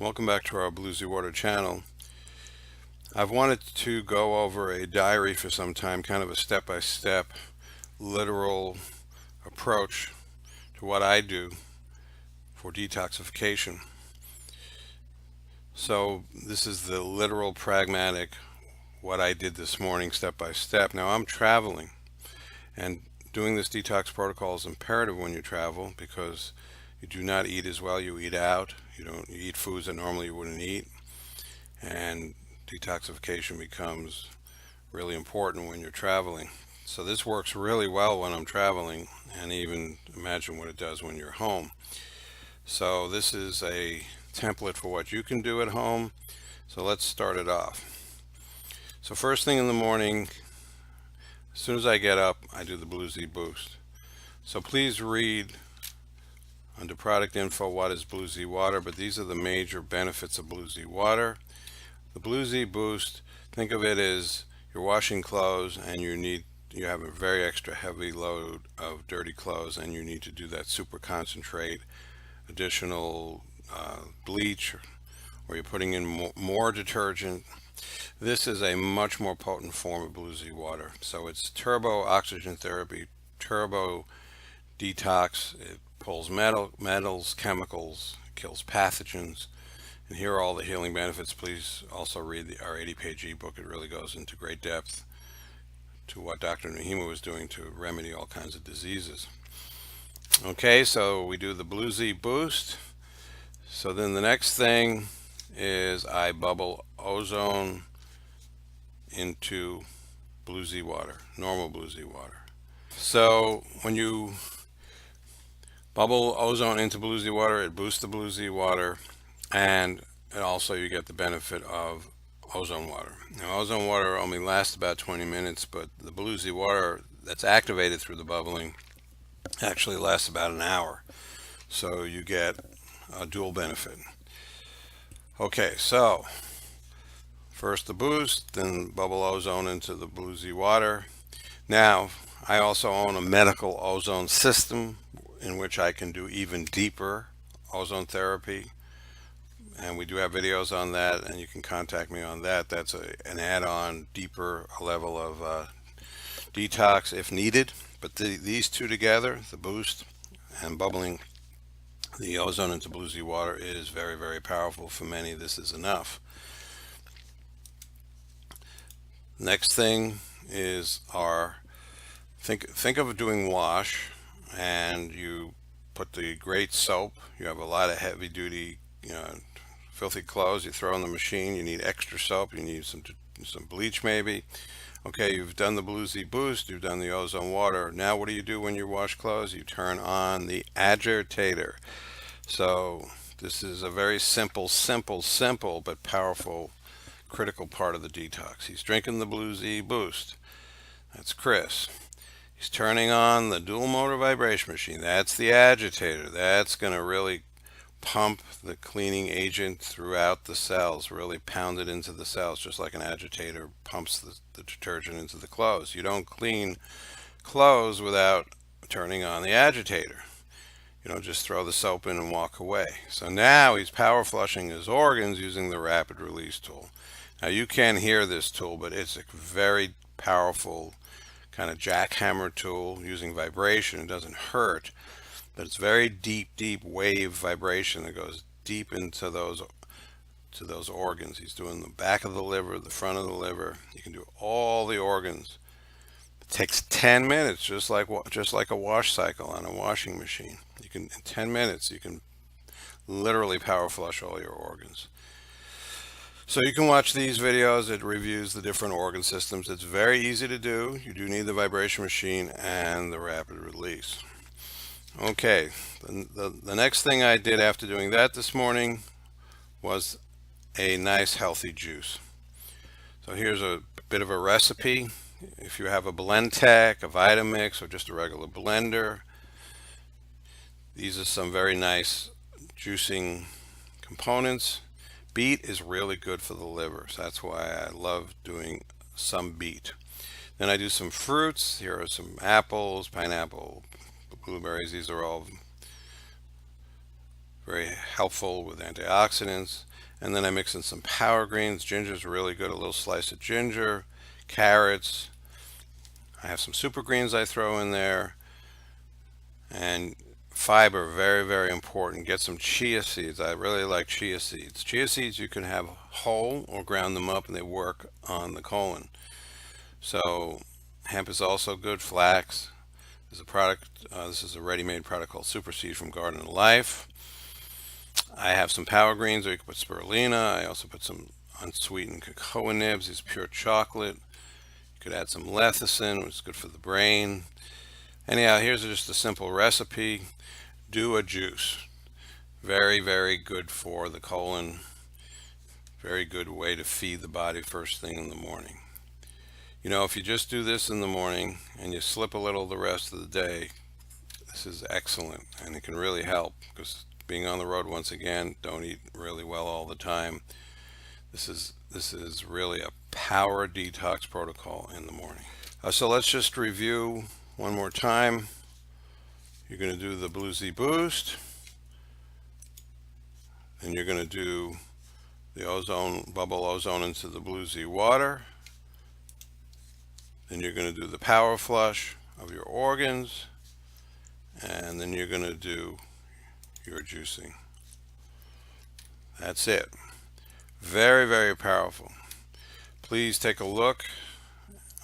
Welcome back to our Bluesy Water channel. I've wanted to go over a diary for some time, kind of a step-by-step, literal approach to what I do for detoxification. So this is the literal, pragmatic, what I did this morning, step by step. Now I'm traveling, and doing this detox protocol is imperative when you travel because you do not eat as well. You eat out. You eat foods that normally you wouldn't eat, and detoxification becomes really important when you're traveling. So this works really well when I'm traveling, and even imagine what it does when you're home. So this is a template for what you can do at home. So let's start it off. So first thing in the morning, as soon as I get up, I do the Bluesy Boost. So please read under product info what is Bluesy Water, but these are the major benefits of Bluesy Water. The Bluesy Boost, think of it as you're washing clothes and you have a very extra heavy load of dirty clothes, and you need to do that super concentrate, additional bleach, or you're putting in more detergent. This is a much more potent form of Bluesy Water. So it's turbo oxygen therapy, turbo detox. It pulls metals, chemicals, kills pathogens. And here are all the healing benefits. Please also read our 80-page ebook. It really goes into great depth to what Dr. Nahima was doing to remedy all kinds of diseases. Okay, so we do the Bluesy Boost. So then the next thing is I bubble ozone into Bluesy Water, normal Bluesy Water. So when you bubble ozone into Bluesy Water, it boosts the Bluesy Water, and also you get the benefit of ozone water. Now ozone water only lasts about 20 minutes, but the Bluesy Water that's activated through the bubbling actually lasts about an hour. So you get a dual benefit. Okay, so first the boost, then bubble ozone into the Bluesy Water. Now I also own a medical ozone system in which I can do even deeper ozone therapy, and we do have videos on that, and you can contact me on that. That's an add-on, deeper level of detox if needed. But these two together, the boost and bubbling the ozone into Bluesy Water, is very, very powerful. For many, this is enough. Next thing is our think of doing wash, and you put the great soap. You have a lot of heavy duty, filthy clothes. You throw in the machine. You need extra soap. You need some bleach maybe. Okay, you've done the Bluesy Boost. You've done the ozone water. Now what do you do when you wash clothes? You turn on the agitator. So this is a very simple but powerful, critical part of the detox. He's drinking the Bluesy Boost. That's Chris. He's turning on the dual motor vibration machine. That's the agitator. That's going to really pump the cleaning agent throughout the cells, really pound it into the cells, just like an agitator pumps the detergent into the clothes. You don't clean clothes without turning on the agitator. You don't just throw the soap in and walk away. So now he's power flushing his organs using the rapid release tool. Now you can't hear this tool, but it's a very powerful kind of jackhammer tool using vibration. It doesn't hurt, but it's very deep wave vibration that goes deep into those organs. He's doing the back of the liver, the front of the liver. You can do all the organs. It takes 10 minutes, just like a wash cycle on a washing machine. In 10 minutes, you can literally power flush all your organs. So you can watch these videos. It reviews the different organ systems. It's very easy to do. You do need the vibration machine and the rapid release. Okay, the next thing I did after doing that this morning was a nice healthy juice. So here's a bit of a recipe. If you have a Blendtec, a Vitamix, or just a regular blender, these are some very nice juicing components. Beet is really good for the liver, so that's why I love doing some beet. Then I do some fruits. Here are some apples, pineapple, blueberries. These are all very helpful with antioxidants. And then I mix in some power greens. Ginger's really good. A little slice of ginger, carrots. I have some super greens I throw in there. And fiber, very, very important. Get some chia seeds. I really like chia seeds. Chia seeds you can have whole or ground them up, and they work on the colon. So hemp is also good. Flax is a product. This is a ready-made product called Super Seed from Garden of Life. I have some power greens, or you can put spirulina. I also put some unsweetened cocoa nibs. These pure chocolate. You could add some lecithin, which is good for the brain. Anyhow, here's just a simple recipe. Do a juice. Very, very good for the colon. Very good way to feed the body first thing in the morning. You know, if you just do this in the morning and you slip a little the rest of the day, this is excellent, and it can really help, because being on the road, once again, don't eat really well all the time. This is really a power detox protocol in the morning. So let's just review one more time. You're going to do the Blue Z Boost, and you're going to do the ozone, bubble ozone into the Blue Z water. Then you're going to do the power flush of your organs, and then you're going to do your juicing. That's it. Very, very powerful. Please take a look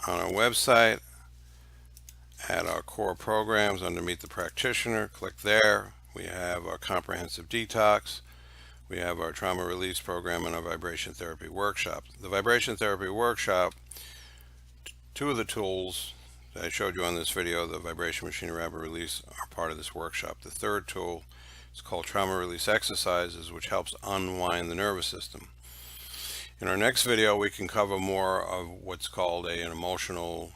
on our website at our core programs under Meet the Practitioner. Click there. We have our comprehensive detox. We have our trauma release program and our vibration therapy workshop. The vibration therapy workshop, two of the tools that I showed you on this video, the vibration machine and rapid release, are part of this workshop. The third tool is called trauma release exercises, which helps unwind the nervous system. In our next video, we can cover more of what's called an emotional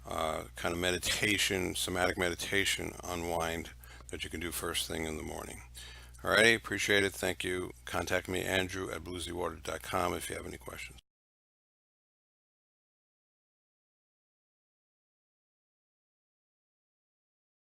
kind of meditation, somatic meditation unwind that you can do first thing in the morning. Alrighty, appreciate it. Thank you. Contact me, Andrew at bluezywater.com, if you have any questions.